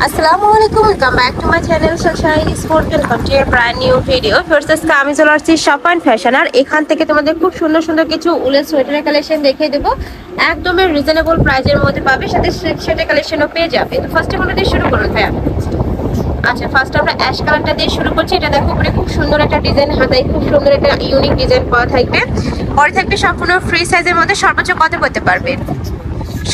আসসালামু আলাইকুম, welcome back to my channel Sunshine sport. Welcome to A brand new video. First আমি চলে আসছি শপ অ্যান্ড ফ্যাশন, আর এখান থেকে তোমাদের খুব সুন্দর সুন্দর কিছু উলের সোয়েটারের কালেকশন দেখিয়ে দেবো। একদমই রিজনেবল প্রাইসের মধ্যে পাবে, সাথে সেটা কালেকশনও পেয়ে যাবে। তো ফার্স্টে কোনো দিয়ে শুরু করুন ভাইয়া। আচ্ছা, ফার্স্ট আমরা অ্যাশ কালারটা দিয়ে শুরু করছি। এটা দেখো উপরে খুব সুন্দর একটা ডিজাইন, হাতায় খুব সুন্দর একটা ইউনিক ডিজাইন পাওয়া থাকবে। পরে থাকবে সম্পূর্ণ ফ্রি সাইজের মধ্যে। সর্বোচ্চ কত করতে পারবে?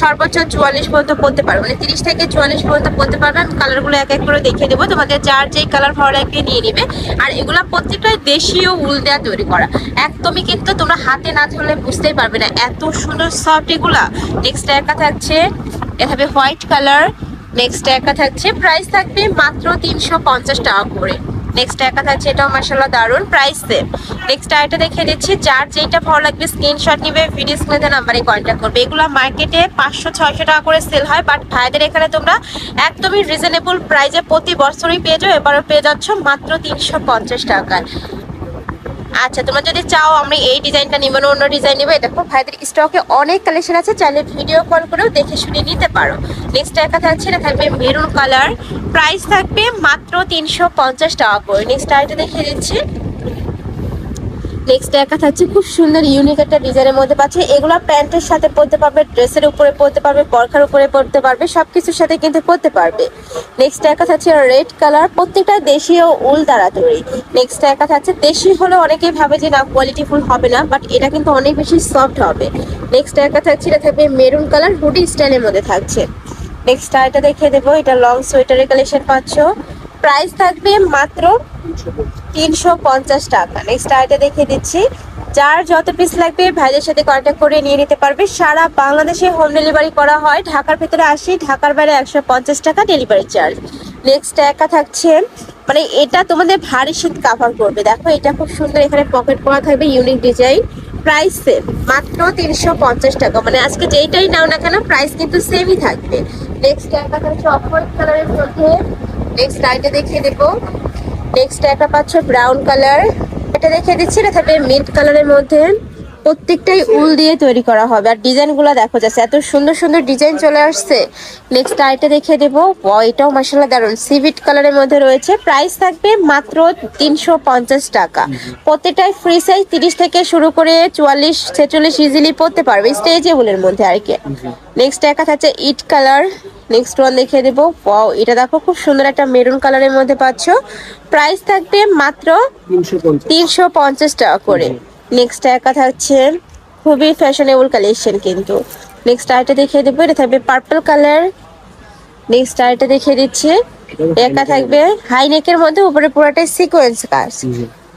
সর্বোচ্চ 44 পর্যন্ত পড়তে পারবে, মানে 30 থেকে 44 পর্যন্ত পড়তে পারবে। আমি কালারগুলো এক এক করে দেখিয়ে দেবো, তোমাদের যার যেই কালার ভালো লাগবে নিয়ে নেবে। আর এগুলা প্রত্যেকটাই দেশীয় উল দেওয়া তৈরি করা, একদমই কিন্তু তোমরা হাতে না ধরলে বুঝতেই পারবে না এত সুন্দর সফট এগুলা। নেক্সট একটা থাকছে, এটা হবে হোয়াইট কালার। নেক্সট একটা থাকছে, প্রাইস থাকবে মাত্র 350 টাকা করে। নেক্সট একটা থাকছে, এটাও মাশাআল্লাহ দারুন, প্রাইস সেম। নেক্সট আরেকটা দেখিয়ে দিচ্ছি, যার যেটা ভালো লাগবে স্ক্রিনশট নিবে, ভিডিও স্ক্রিনে নাম্বারে কন্ট্যাক্ট করবে। এগুলো মার্কেটে 500-600 টাকা করে সেল হয়, বাট ভাইদের এখানে তোমরা একদমই রিজনেবল প্রাইসে প্রতি বছরই পেয়ে যাও। এবারও পেয়ে যাচ্ছ মাত্র 350 টাকায়। আচ্ছা, তোমরা যদি চাও আমরা এই ডিজাইনটা নিব না অন্য ডিজাইন নিবে, দেখো ভাইদের স্টকে অনেক কালেকশন আছে, চাইলে ভিডিও কল করেও দেখে শুনে নিতে পারো। নেক্সট একটা থাকছে, এটা থাকবে মেরুন কালার, প্রাইস থাকবে মাত্র 350 টাকা করে। নেক্সট আইটা দেখিয়ে দিচ্ছি। নেক্সট একটা থাকছে খুব সুন্দর ইউনিক একটা ডিজাইনের মধ্যে পাচ্ছে। এগুলো প্যান্টের সাথে পরতে পারবে, ড্রেসের উপরে পরতে পারবে, বরখার উপরে পরতে পারবে, সবকিছুর সাথে কিন্তু পরতে পারবে। নেক্সট একটা থাকছে রেড কালার, প্রত্যেকটা দেশীয় উল দ্বারা তৈরি। নেক্সট একটা থাকছে, দেশি হলে অনেকেই ভাবে যে না কোয়ালিটি ফুল হবে না, বাট এটা কিন্তু অনেক বেশি সফট হবে। নেক্সট একটা থাকছে, এটা থাকবে মেরুন কালার, হুডি স্টাইলের মধ্যে থাকছে। নেক্সট এটা দেখিয়ে দেবো, এটা লং সোয়েটারের কালেকশন পাচ্ছ, প্রাইস থাকবে মাত্র 350 টাকা। নেক্সট আইটা দেখিয়ে দিচ্ছি, যার যত পিস লাগবে ভাইদের সাথে কন্ট্যাক্ট করে নিয়ে নিতে পারবে। সারা বাংলাদেশে হোম ডেলিভারি করা হয়, ঢাকার ভিতরে 80, ঢাকার বাইরে 150 টাকা ডেলিভারি চার্জ। নেক্সট একা থাকছে, মানে এটা তোমাদের ভারী শীত কাভার করবে। দেখো এটা খুব সুন্দর, এখানে পকেট করা থাকবে, ইউনিক ডিজাইন, প্রাইস সেম মাত্র 350 টাকা। মানে আজকে যেইটাই নাও না কেন প্রাইস কিন্তু সেমই থাকবে। নেক্সট একটা থাকছে অফ হোয়াইট কালারের মধ্যে। নেক্সট আইটা দেখিয়ে দেবো। নেক্সট একটা পাচ্ছ ব্রাউন কালার, এটা দেখিয়ে দিচ্ছি। এটা থাকবে মিড কালারের মধ্যে, প্রত্যেকটাই উল দিয়ে তৈরি করা হবে। আর ডিজাইনগুলো দেখো যাচ্ছে, এত সুন্দর সুন্দর ডিজাইন চলে আসছে। নেক্সট আইটা দেখিয়ে দেবো, এটাও মাশাআল্লাহ দারুন, সিভিট কালারের মধ্যে রয়েছে, প্রাইস থাকবে মাত্র 350 টাকা। প্রত্যেকটাই ফ্রি সাইজ, 30 থেকে শুরু করে 44-46 ইজিলি পরতে পারবে, স্ট্রেচেবলের মধ্যে আর কি। নেক্সট একটা থাকছে ইট কালার। নেক্সট ওয়ান দেখিয়ে দেবো, এটা দেখো খুব সুন্দর একটা মেরুন কালারের মধ্যে পাচ্ছ, প্রাইস থাকবে মাত্র 350 টাকা করে। নেক্সট একা থাকছে খুবই ফ্যাশনেবল কালেকশন কিন্তু। নেক্সট আইটা দেখিয়ে দেবো, এটা থাকবে পার্পল কালার। নেক্সট আইটা দেখিয়ে দিচ্ছি, একা থাকবে হাই নেকের মধ্যে, উপরে পুরোটাই সিকোয়েন্স কাজ।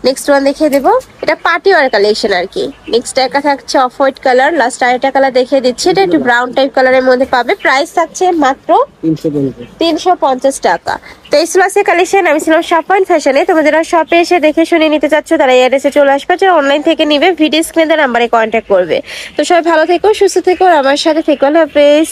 নেক্সট ওয়ান দেখিয়ে দেবো, এটা পার্টি ওয়ার কালেকশন আর কি। নেক্সট একা থাকছে অফ হোয়াইট কালার। লাস্ট আরেকটা কালার দেখিয়ে দিচ্ছি, এটা একটু ব্রাউন টাইপ কালারের মধ্যে পাবে, প্রাইস থাকছে মাত্র 350 টাকা। তো এই ছিল কালেকশন। আমি ছিলাম শপ পয়েন্ট ফ্যাশনে। তোমরা যারা শপে এসে দেখে শুনে নিতে চাচ্ছ তারা এই অ্যাড্রেসে চলে আসবে, যারা অনলাইন থেকে নিবে ভিডিও স্ক্রিনে নাম্বারে কন্ট্যাক্ট করবে। তো সবাই ভালো থেকো, সুস্থ থেকো, আর আমার সাথে থেকো। আল্লাহ হাফেজ।